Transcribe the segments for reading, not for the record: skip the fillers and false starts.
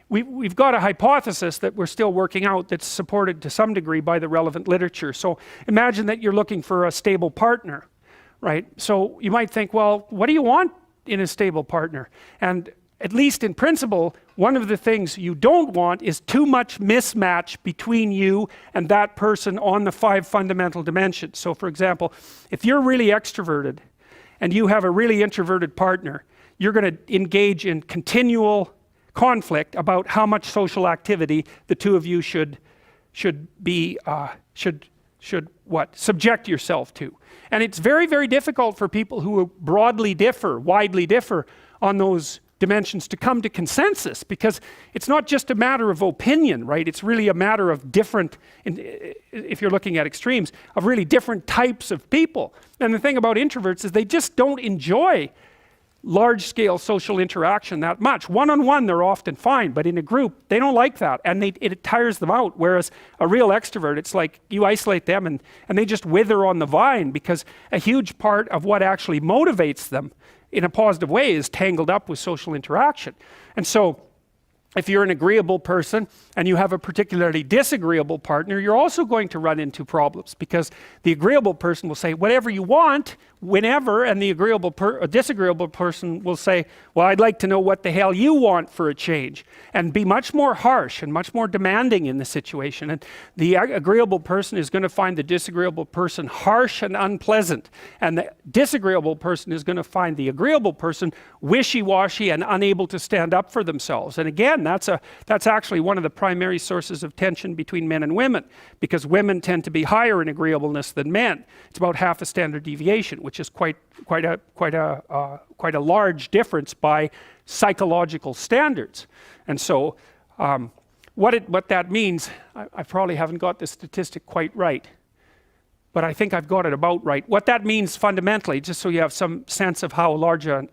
we've got a hypothesis that we're still working out that's supported to some degree by the relevant literature. So imagine that you're looking for a stable partner, right? So you might think, well, what do you want in a stable partner? And at least in principle, one of the things you don't want is too much mismatch between you and that person on the 5 fundamental dimensions. So for example, if you're really extroverted and you have a really introverted partner, you're going to engage in continual conflict about how much social activity the two of you should subject yourself to. And it's very, very difficult for people who widely differ on those dimensions to come to consensus, because it's not just a matter of opinion, right? It's really a matter of different, if you're looking at extremes, of really different types of people. And the thing about introverts is they just don't enjoy large-scale social interaction that much. One-on-one they're often fine, but in a group they don't like that, and it tires them out. Whereas a real extrovert, it's like you isolate them and they just wither on the vine, because a huge part of what actually motivates them in a positive way is tangled up with social interaction. And so if you're an agreeable person and you have a particularly disagreeable partner, you're also going to run into problems, because the agreeable person will say whatever you want whenever, and the disagreeable person will say, well, I'd like to know what the hell you want for a change, and be much more harsh and much more demanding in the situation. And the agreeable person is going to find the disagreeable person harsh and unpleasant, and the disagreeable person is going to find the agreeable person wishy-washy and unable to stand up for themselves. And again, that's actually one of the primary sources of tension between men and women, because women tend to be higher in agreeableness than men. It's about half a standard deviation, which is quite a large difference by psychological standards. And so what that means, I probably haven't got the statistic quite right, but I think I've got it about right. What that means fundamentally, just so you have some sense of how large an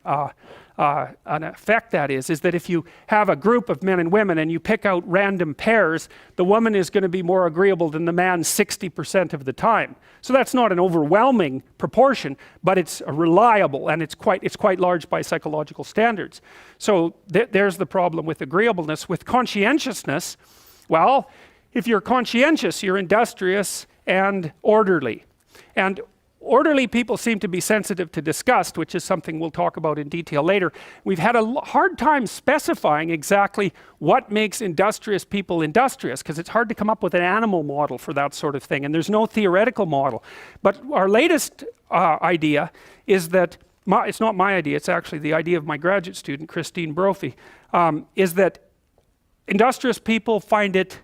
effect that is that if you have a group of men and women and you pick out random pairs, the woman is going to be more agreeable than the man 60% of the time. So that's not an overwhelming proportion, but it's reliable, and it's quite large by psychological standards. So there's the problem with agreeableness. With conscientiousness, well, if you're conscientious, you're industrious and orderly. And orderly people seem to be sensitive to disgust, which is something we'll talk about in detail later. We've had a hard time specifying exactly what makes industrious people industrious, because it's hard to come up with an animal model for that sort of thing, and there's no theoretical model. But our latest idea is that, it's not my idea, it's actually the idea of my graduate student, Christine Brophy, is that industrious people find it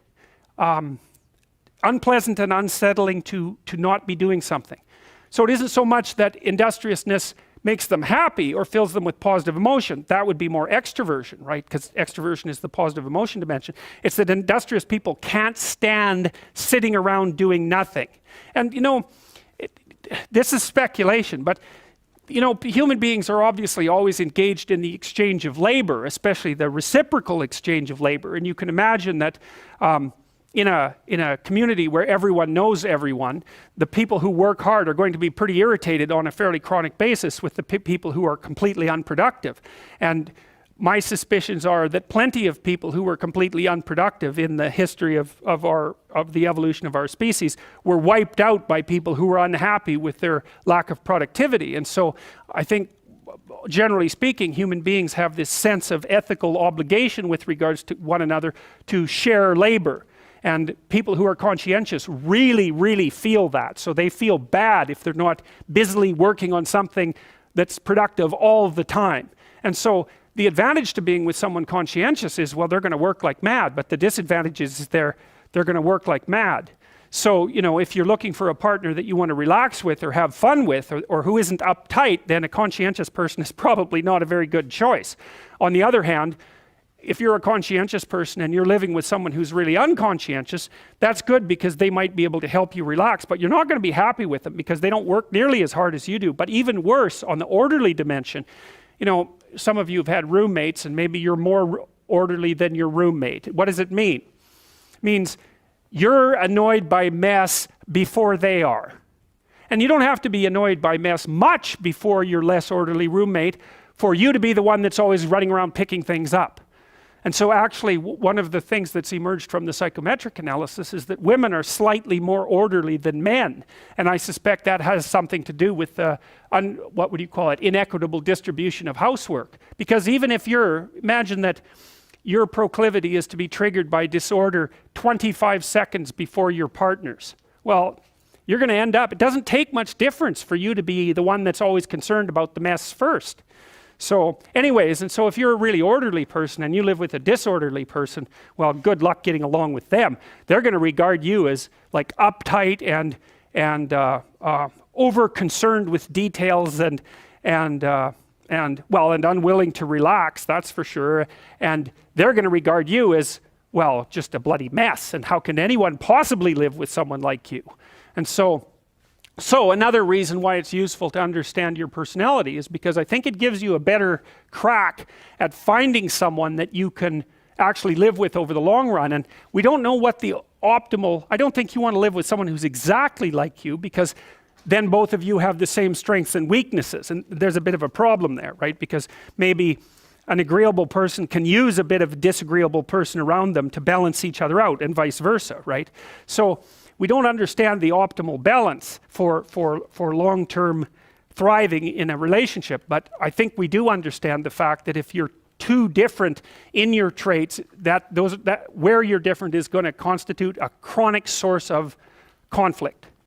unpleasant and unsettling to not be doing something. So it isn't so much that industriousness makes them happy or fills them with positive emotion. That would be more extroversion, right? Because extroversion is the positive emotion dimension. It's that industrious people can't stand sitting around doing nothing. And this is speculation, but human beings are obviously always engaged in the exchange of labor, especially the reciprocal exchange of labor. And you can imagine that in a community where everyone knows everyone, the people who work hard are going to be pretty irritated on a fairly chronic basis with the people who are completely unproductive. And my suspicions are that plenty of people who were completely unproductive in the history of the evolution of our species were wiped out by people who were unhappy with their lack of productivity. And so I think, generally speaking, human beings have this sense of ethical obligation with regards to one another to share labor. And people who are conscientious really, really feel that. So they feel bad if they're not busily working on something that's productive all the time. And so the advantage to being with someone conscientious is, well, they're going to work like mad, but the disadvantage is they're going to work like mad. So, if you're looking for a partner that you want to relax with or have fun with, or who isn't uptight, then a conscientious person is probably not a very good choice. On the other hand, if you're a conscientious person and you're living with someone who's really unconscientious, that's good, because they might be able to help you relax, but you're not going to be happy with them because they don't work nearly as hard as you do. But even worse, on the orderly dimension, some of you have had roommates, and maybe you're more orderly than your roommate. What does it mean? It means you're annoyed by mess before they are. And you don't have to be annoyed by mess much before your less orderly roommate for you to be the one that's always running around picking things up. And so actually one of the things that's emerged from the psychometric analysis is that women are slightly more orderly than men. And I suspect that has something to do with the, what would you call it, inequitable distribution of housework. Because even if imagine that your proclivity is to be triggered by disorder 25 seconds before your partner's. Well, you're going to end up, it doesn't take much difference for you to be the one that's always concerned about the mess first. So anyways, and so if you're a really orderly person and you live with a disorderly person, well, good luck getting along with them. They're going to regard you as like uptight and over concerned with details and unwilling to relax, that's for sure. And they're going to regard you as, well, just a bloody mess. And how can anyone possibly live with someone like you? And so another reason why it's useful to understand your personality is because I think it gives you a better crack at finding someone that you can actually live with over the long run. And we don't know what the optimal, I don't think you want to live with someone who's exactly like you, because then both of you have the same strengths and weaknesses. And there's a bit of a problem there, right? Because maybe an agreeable person can use a bit of a disagreeable person around them to balance each other out, and vice versa, right? So we don't understand the optimal balance for long-term thriving in a relationship, but I think we do understand the fact that if you're too different in your traits, that where you're different is going to constitute a chronic source of conflict.